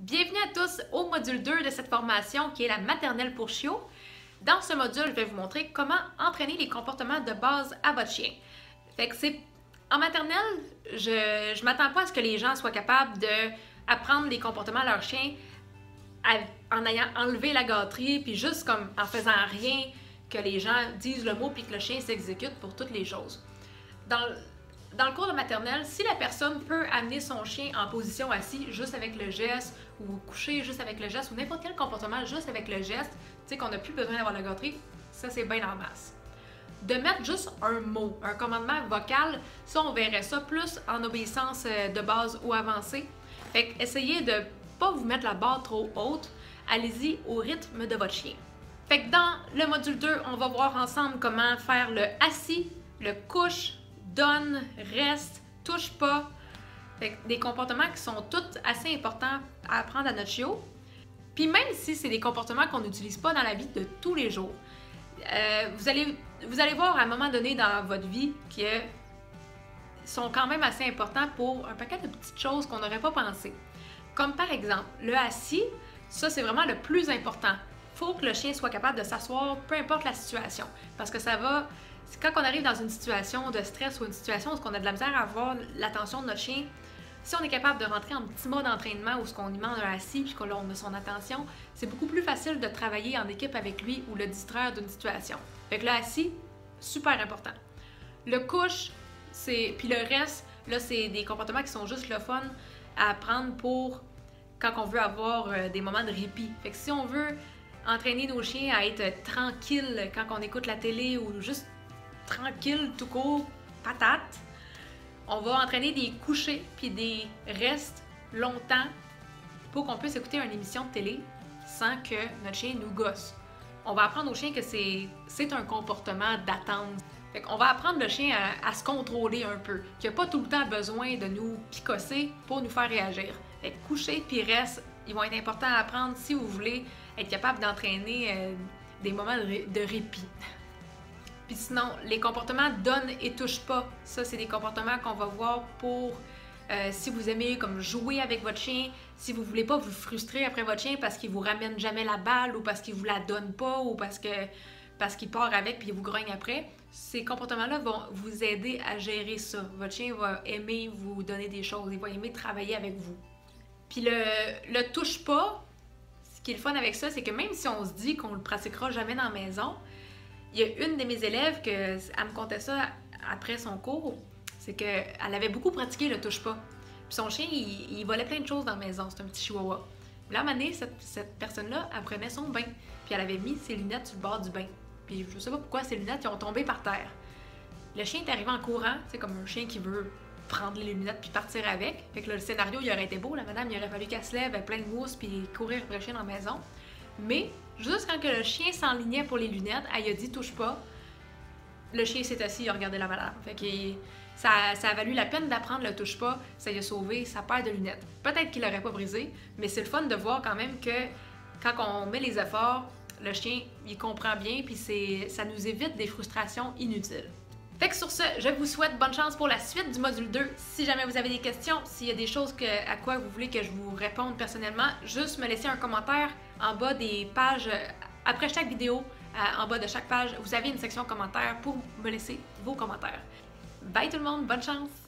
Bienvenue à tous au module 2 de cette formation qui est la maternelle pour chiots. Dans ce module, je vais vous montrer comment entraîner les comportements de base à votre chien. Fait que en maternelle, je m'attends pas à ce que les gens soient capables d'apprendre les comportements à leur chien en ayant enlevé la gâterie, puis juste comme en faisant rien, que les gens disent le mot puis que le chien s'exécute pour toutes les choses. Dans le cours de maternelle, si la personne peut amener son chien en position assis juste avec le geste, ou coucher juste avec le geste, ou n'importe quel comportement juste avec le geste, tu sais qu'on n'a plus besoin d'avoir la gâterie, ça c'est bien en masse. De mettre juste un mot, un commandement vocal, ça on verrait ça plus en obéissance de base ou avancée. Fait que essayez de pas vous mettre la barre trop haute, allez-y au rythme de votre chien. Fait que dans le module 2, on va voir ensemble comment faire le assis, le couche, donne, reste, touche pas. Fait que des comportements qui sont tous assez importants à apprendre à notre chiot. Puis même si c'est des comportements qu'on n'utilise pas dans la vie de tous les jours, vous allez voir à un moment donné dans votre vie qu'ils sont quand même assez importants pour un paquet de petites choses qu'on n'aurait pas pensé. Comme par exemple, le assis, ça c'est vraiment le plus important. Il faut que le chien soit capable de s'asseoir, peu importe la situation, parce que ça va... Quand on arrive dans une situation de stress ou une situation où on a de la misère à avoir l'attention de notre chien, si on est capable de rentrer en petit mode d'entraînement où on lui demande un assis puis qu'on a son attention, c'est beaucoup plus facile de travailler en équipe avec lui ou le distraire d'une situation. Fait que le assis, super important. Le couche, puis le reste, là, c'est des comportements qui sont juste le fun à apprendre pour quand on veut avoir des moments de répit. Fait que si on veut entraîner nos chiens à être tranquilles quand on écoute la télé ou juste tranquille, tout court, patate, on va entraîner des couchers puis des restes longtemps pour qu'on puisse écouter une émission de télé sans que notre chien nous gosse. On va apprendre au chien que c'est un comportement d'attente. Fait qu'on va apprendre le chien à se contrôler un peu, qu'il n'a pas tout le temps besoin de nous picosser pour nous faire réagir. Fait que coucher puis reste, ils vont être importants à apprendre si vous voulez être capable d'entraîner des moments de répit. Puis sinon, les comportements donne et touche pas, ça c'est des comportements qu'on va voir pour si vous aimez comme jouer avec votre chien, si vous voulez pas vous frustrer après votre chien parce qu'il vous ramène jamais la balle ou parce qu'il vous la donne pas ou parce qu'il part avec puis il vous grogne après. Ces comportements-là vont vous aider à gérer ça. Votre chien va aimer vous donner des choses, il va aimer travailler avec vous. Puis le touche pas, ce qui est le fun avec ça, c'est que même si on se dit qu'on le pratiquera jamais dans la maison, il y a une de mes élèves elle me contait ça après son cours, c'est qu'elle avait beaucoup pratiqué le touche-pas. Puis son chien, il volait plein de choses dans la maison, c'est un petit chihuahua. Puis là, à un moment donné, cette personne-là, elle prenait son bain, puis elle avait mis ses lunettes sur le bord du bain. Puis je sais pas pourquoi ses lunettes, ils ont tombé par terre. Le chien est arrivé en courant, c'est comme un chien qui veut prendre les lunettes puis partir avec. Fait que là, le scénario, il aurait été beau, la madame, il aurait fallu qu'elle se lève, elle plein de mousse, puis courir après le chien dans la maison. Mais juste quand que le chien s'enlignait pour les lunettes, elle a dit touche pas. Le chien s'est assis, il a regardé la madame. Fait que ça a valu la peine d'apprendre le touche pas, ça lui a sauvé sa paire de lunettes. Peut-être qu'il l'aurait pas brisé, mais c'est le fun de voir quand même que quand on met les efforts, le chien il comprend bien, puis ça nous évite des frustrations inutiles. Fait que sur ce, je vous souhaite bonne chance pour la suite du module 2. Si jamais vous avez des questions, s'il y a des choses à quoi vous voulez que je vous réponde personnellement, juste me laisser un commentaire en bas des pages, après chaque vidéo, en bas de chaque page, vous avez une section commentaires pour me laisser vos commentaires. Bye tout le monde, bonne chance!